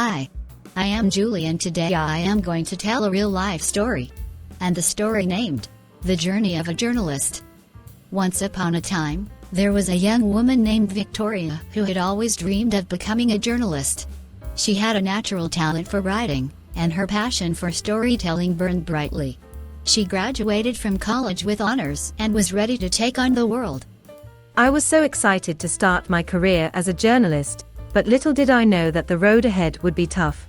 Hi, I am Julie and today I am going to tell a real-life story. And the story named, The Journey of a Journalist. Once upon a time, there was a young woman named Victoria who had always dreamed of becoming a journalist. She had a natural talent for writing, and her passion for storytelling burned brightly. She graduated from college with honors and was ready to take on the world. I was so excited to start my career as a journalist, but little did I know that the road ahead would be tough.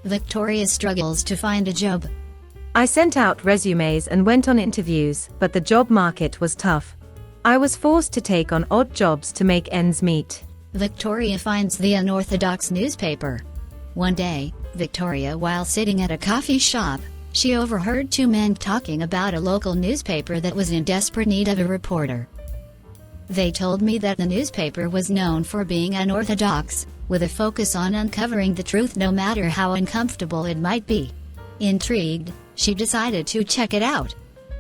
Victoria struggles to find a job. I sent out resumes and went on interviews, but the job market was tough. I was forced to take on odd jobs to make ends meet. Victoria finds the unorthodox newspaper. One day, Victoria, while sitting at a coffee shop, she overheard two men talking about a local newspaper that was in desperate need of a reporter. They told me that the newspaper was known for being unorthodox, with a focus on uncovering the truth no matter how uncomfortable it might be. Intrigued, she decided to check it out.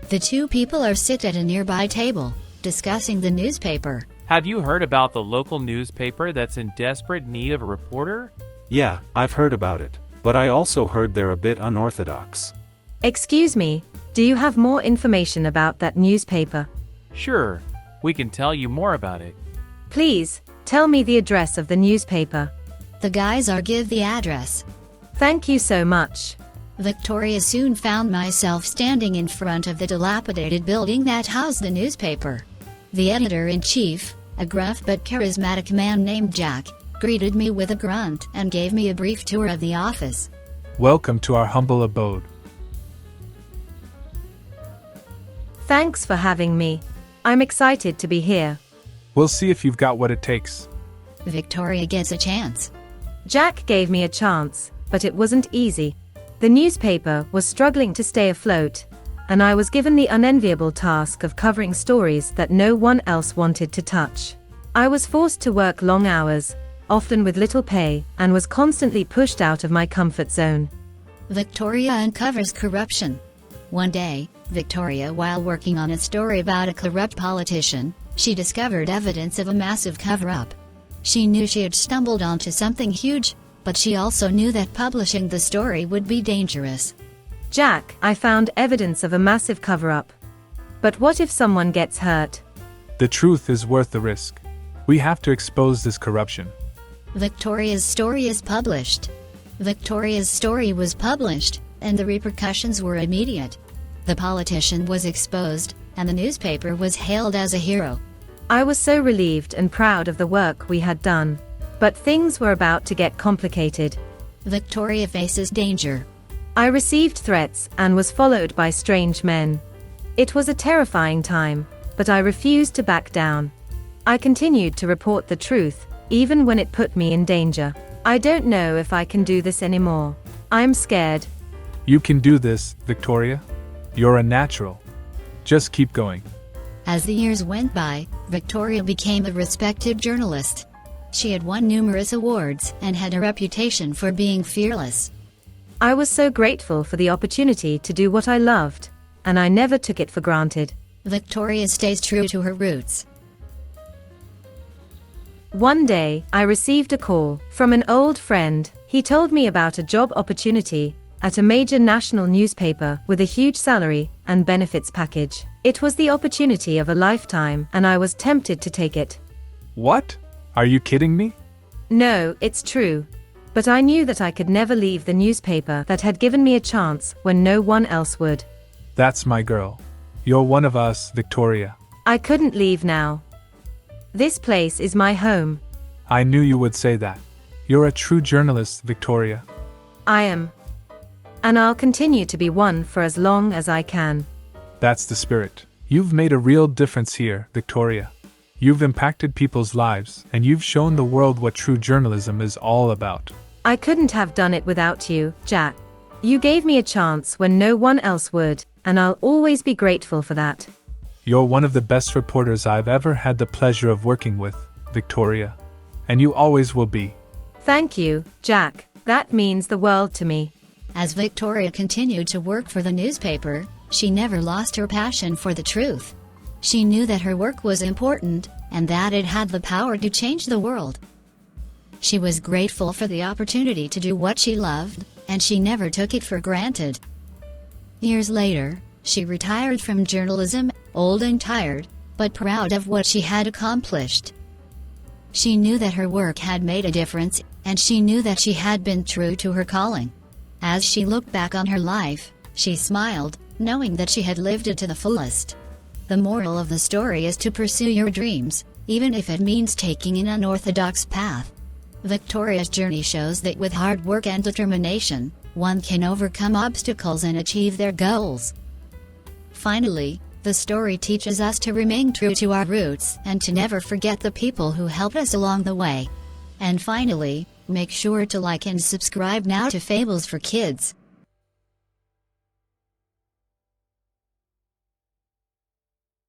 The two people are sit at a nearby table, discussing the newspaper. Have you heard about the local newspaper that's in desperate need of a reporter? Yeah, I've heard about it, but I also heard they're a bit unorthodox. Excuse me, do you have more information about that newspaper? Sure, we can tell you more about it. Please, tell me the address of the newspaper. The guys are give the address. Thank you so much. Victoria soon found myself standing in front of the dilapidated building that housed the newspaper. The editor-in-chief, a gruff but charismatic man named Jack, greeted me with a grunt and gave me a brief tour of the office. Welcome to our humble abode. Thanks for having me. I'm excited to be here. We'll see if you've got what it takes. Victoria gets a chance. Jack gave me a chance, but it wasn't easy. The newspaper was struggling to stay afloat, and I was given the unenviable task of covering stories that no one else wanted to touch. I was forced to work long hours, often with little pay, and was constantly pushed out of my comfort zone. Victoria uncovers corruption. One day, Victoria, while working on a story about a corrupt politician, she discovered evidence of a massive cover-up. She knew she had stumbled onto something huge, but she also knew that publishing the story would be dangerous. Jack, I found evidence of a massive cover-up. But what if someone gets hurt? The truth is worth the risk. We have to expose this corruption. Victoria's story is published. Victoria's story was published, and the repercussions were immediate. The politician was exposed, and the newspaper was hailed as a hero. I was so relieved and proud of the work we had done. But things were about to get complicated. Victoria faces danger. I received threats and was followed by strange men. It was a terrifying time, but I refused to back down. I continued to report the truth, even when it put me in danger. I don't know if I can do this anymore. I'm scared. You can do this, Victoria. You're a natural. Just keep going. As the years went by, Victoria became a respected journalist. She had won numerous awards and had a reputation for being fearless. I was so grateful for the opportunity to do what I loved, and I never took it for granted. Victoria stays true to her roots. One day, I received a call from an old friend. He told me about a job opportunity at a major national newspaper with a huge salary and benefits package. It was the opportunity of a lifetime, and I was tempted to take it. What? Are you kidding me? No, it's true. But I knew that I could never leave the newspaper that had given me a chance when no one else would. That's my girl. You're one of us, Victoria. I couldn't leave now. This place is my home. I knew you would say that. You're a true journalist, Victoria. I am. And I'll continue to be one for as long as I can. That's the spirit. You've made a real difference here, Victoria. You've impacted people's lives, and you've shown the world what true journalism is all about. I couldn't have done it without you, Jack. You gave me a chance when no one else would, and I'll always be grateful for that. You're one of the best reporters I've ever had the pleasure of working with, Victoria. And you always will be. Thank you, Jack. That means the world to me. As Victoria continued to work for the newspaper, she never lost her passion for the truth. She knew that her work was important, and that it had the power to change the world. She was grateful for the opportunity to do what she loved, and she never took it for granted. Years later, she retired from journalism, old and tired, but proud of what she had accomplished. She knew that her work had made a difference, and she knew that she had been true to her calling. As she looked back on her life, she smiled, knowing that she had lived it to the fullest. The moral of the story is to pursue your dreams, even if it means taking an unorthodox path. Victoria's journey shows that with hard work and determination, one can overcome obstacles and achieve their goals. Finally, the story teaches us to remain true to our roots and to never forget the people who helped us along the way. And finally, make sure to like and subscribe now to Fables for Kids.